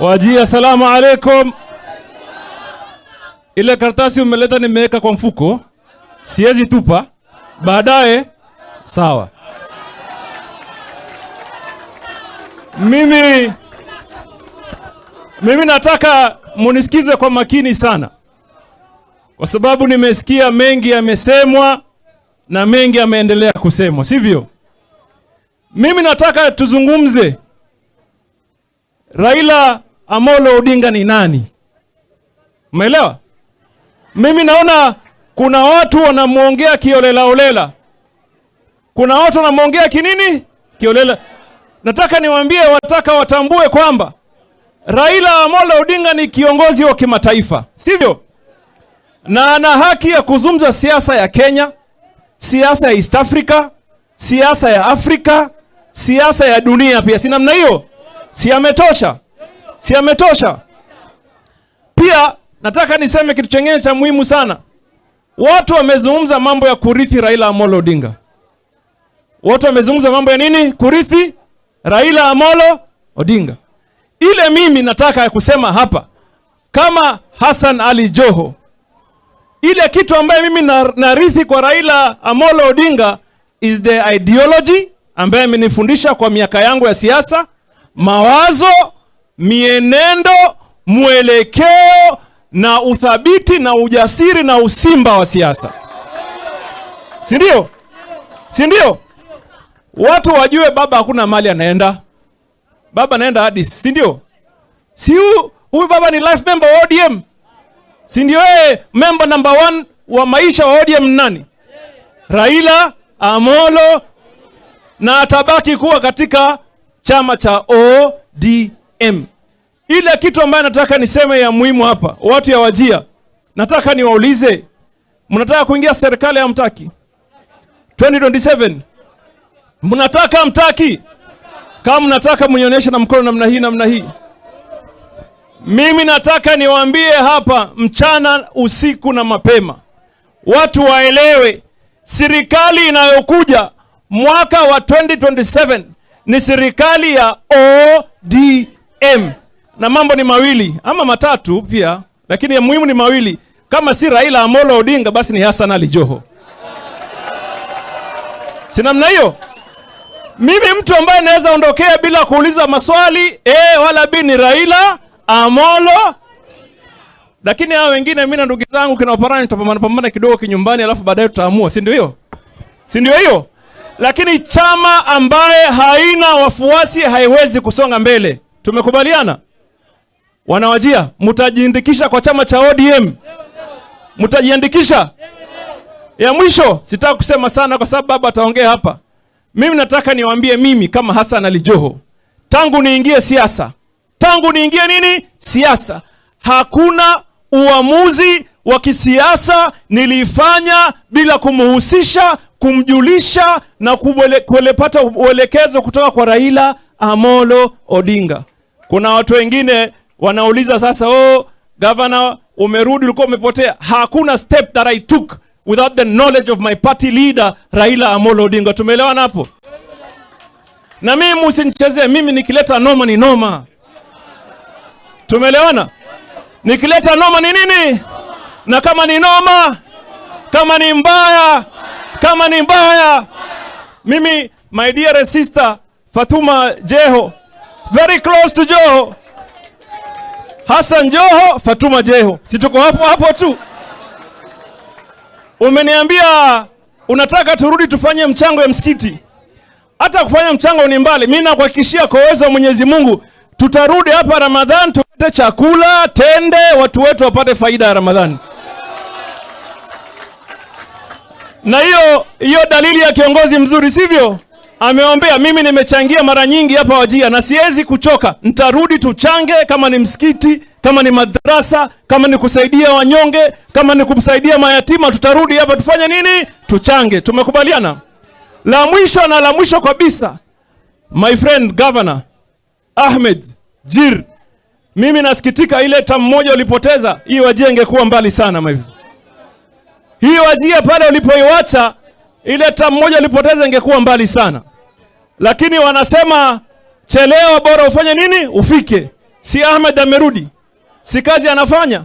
Wajia, salamu alaikum. Ile karatasi umeleta nimeweka kwa mfuko, siwezi tupa, baadaye sawa. Mimi nataka munisikize kwa makini sana, kwa sababu nimesikia mengi yamesemwa na mengi yameendelea kusemwa, sivyo? Mimi nataka tuzungumze Raila Amolo Odinga ni nani? Umeelewa? Mimi naona kuna watu wanamuongea kiolela olela. Kuna watu wanamuongea kinini? Kiolela. Nataka niwaambie, wataka watambue kwamba Raila Amolo Odinga ni kiongozi wa kimataifa, sivyo? Na ana haki ya kuzungumza siasa ya Kenya, siasa ya East Africa, siasa ya Afrika, siasa ya dunia pia. Si namna hiyo? Si ametosha? Si ametosha? Pia nataka niseme kitu chengine cha muhimu sana. Watu wamezungumza mambo ya kurithi Raila Amolo Odinga. Watu wamezungumza mambo ya nini? Kurithi Raila Amolo Odinga. Ile mimi nataka kusema hapa kama Hassan Ali Joho, ile kitu ambaye mimi narithi kwa Raila Amolo Odinga is the ideology ambaye amenifundisha kwa miaka yangu ya siasa, mawazo, mienendo, mwelekeo na uthabiti na ujasiri na usimba wa siasa. Si ndio? Si ndio? Watu wajue baba hakuna mali anaenda. Baba anaenda hadi, si ndio? Si huyu baba ni life member wa ODM. Si ndio member number 1 wa maisha wa ODM nani? Raila Amolo, na atabaki kuwa katika chama cha ODM. Ile kitu ambayo nataka niseme ya muhimu hapa, watu ya Wajia, nataka niwaulize, mnataka kuingia serikali ya mtaki 2027? Mnataka mtaki? Kama mnataka mnionyeshe na mkono namna hii. Mimi nataka niwaambie hapa mchana, usiku na mapema, watu waelewe serikali inayokuja mwaka wa 2027 ni serikali ya ODM. Na mambo ni mawili ama matatu pia, lakini ya muhimu ni mawili. Kama si Raila Amolo Odinga, basi ni Hassan Ali Joho. Si namna hiyo? Mimi mtu ambaye naweza ondokea bila kuuliza maswali wala bi ni Raila Amolo. Lakini hao wengine, mimi na ndugu zangu kina Oparani tutapambana kidogo kinyumbani, alafu baadaye tutaamua, si ndio hiyo? Si ndio hiyo? Lakini chama ambaye haina wafuasi haiwezi kusonga mbele. Tumekubaliana? Wanawajia, mtajiandikisha kwa chama cha ODM? Mtajiandikisha? Ya mwisho, sitaka kusema sana kwa sababu baba ataongea hapa. Mimi nataka niwaambie, mimi kama Hassan Ali Joho, tangu niingie siasa, siasa, hakuna uamuzi wa kisiasa nilifanya bila kumhusisha, kumjulisha na kulepata uelekezo kutoka kwa Raila Amolo Odinga. Kuna watu wengine wanauliza sasa, governor umerudi, ulikuwa umepotea. Hakuna step that I took without the knowledge of my party leader Raila Amolo Odinga. Tumeelewana hapo? Na mimi msinichezee, mimi nikileta noma ni noma. Tumeelewana? Nikileta noma ni nini? Na kama ni noma, kama ni mbaya, mimi, my dear sister Fatuma Joho, very close to Joho, Hassan Joho, Fatuma Joho, si tuko hapo tu. Umeniambia unataka turudi tufanye mchango ya msikiti. Hata kufanya mchango ni mbali. Mimi nakuhakikishia kwa uwezo wa Mwenyezi Mungu tutarudi hapa Ramadhan, tupate chakula, tende, watu wetu wapate faida ya Ramadhani. Na hiyo dalili ya kiongozi mzuri, sivyo? Ameombea. Mimi nimechangia mara nyingi hapa Wajia na siwezi kuchoka. Nitarudi tuchange, kama ni msikiti, kama ni madrasa, kama ni kusaidia wanyonge, kama ni kumsaidia mayatima, tutarudi hapa tufanye nini? Tuchange. Tumekubaliana? La mwisho kabisa, my friend Governor Ahmed Jir, mimi nasikitika ile tamu moja ulipoteza, hii Wajia ingekuwa mbali sana mimi. Hii Wajia pale ulipoiwacha, ile tamu moja ulipoteza ingekuwa mbali sana. Lakini wanasema chelewa bora ufanye nini? Ufike. Si Ahmed amerudi? Si kazi anafanya?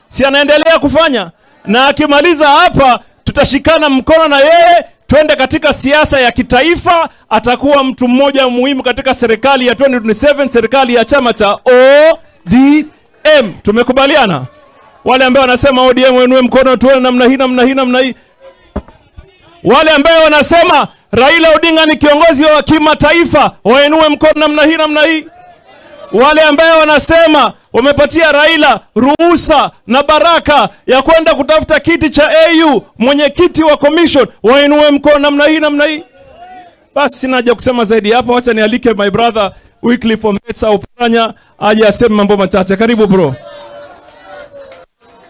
Si anaendelea kufanya? Na akimaliza hapa tutashikana mkono na yeye twende katika siasa ya kitaifa. Atakuwa mtu mmoja muhimu katika serikali ya 2027, serikali ya chama cha ODM. Tumekubaliana? Wale ambao wanasema ODM wenue mkono tuone namna hii namna hii namna hii. Wale ambao wanasema Raila Odinga ni kiongozi wa kimataifa wainue mkono namna hii namna hii. Wale ambao wanasema wamepatia Raila ruhusa na baraka ya kwenda kutafuta kiti cha AU, mwenyekiti wa commission, wainue mkono namna hii namna hii. Basi sina haja kusema zaidi hapo, acha nialike my brother Wycliffe Ometsa Oparanya aje aseme mambo machache. Karibu bro.